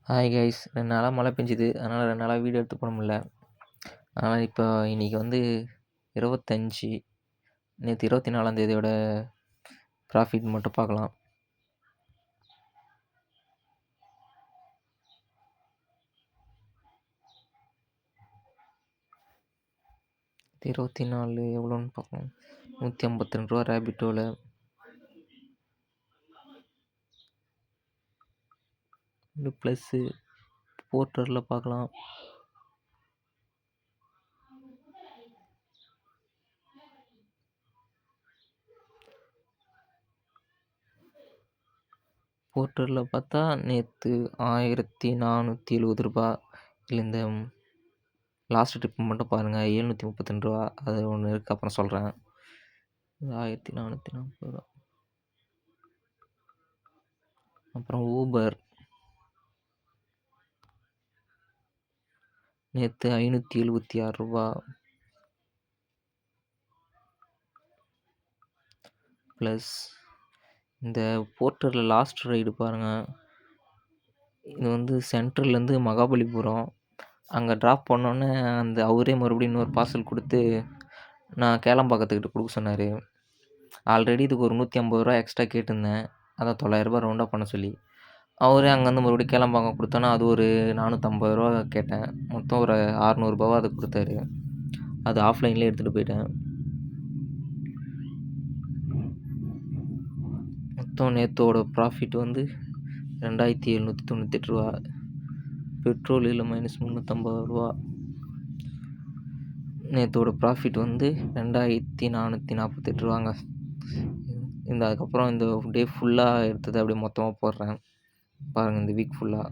Hi guys 2 நாளா மழை பெஞ்சுது. அதனால் 2 நாளா வீடியோ எடுத்து போட முடியல. அதனால் இப்போ இன்னைக்கு வந்து 25 நேற்று 24ஆம் தேதியோட ப்ராஃபிட் மட்டும் பார்க்கலாம். இது 24 எவ்வளோன்னு பார்க்கலாம். ₹152 ரேபிட்டோவில். இது ப்ளஸ்ஸு போர்ட்டரில் பார்க்கலாம். போர்ட்டரில் பார்த்தா நேற்று ₹1470. இல்லை இந்த லாஸ்ட் ட்ரிப் மட்டும் பாருங்கள் ₹732. அது ஒன்று இருக்குது, அப்புறம் சொல்கிறேன். ₹1440. அப்புறம் ஊபர் நேற்று ₹576. ப்ளஸ் இந்த போர்ட்டரில் லாஸ்ட் ரைடு பாருங்கள். இது வந்து சென்ட்ரல்லேருந்து மகாபலிபுரம் அங்கே ட்ராப் பண்ணோன்னே அவரே மறுபடியும் இன்னொரு பார்சல் கொடுத்து நான் கேளம்பாக்கத்துக்கிட்ட கொடுக்க சொன்னார். ஆல்ரெடி இதுக்கு ஒரு ₹150 எக்ஸ்ட்ரா கேட்டிருந்தேன். அதான் ₹900 ரவுண்டாக பண்ண சொல்லி. அவரே அங்கேருந்து மறுபடியும் கேளம்பாக்கம் கொடுத்தோன்னா அது ஒரு ₹450 கேட்டேன். மொத்தம் ஒரு ₹600 அது கொடுத்தாரு. அது ஆஃப்லைன்லேயே எடுத்துகிட்டு போயிட்டேன். மொத்தம் நேற்றோட ப்ராஃபிட் வந்து ₹2798. பெட்ரோலில் -350. நேற்றோட ப்ராஃபிட் வந்து ₹2448. அதுக்கப்புறம் இந்த டே ஃபுல்லாக எடுத்தது அப்படியே மொத்தமாக போடுறேன் பாருங்கள். இந்த வீக் ஃபுல்லாக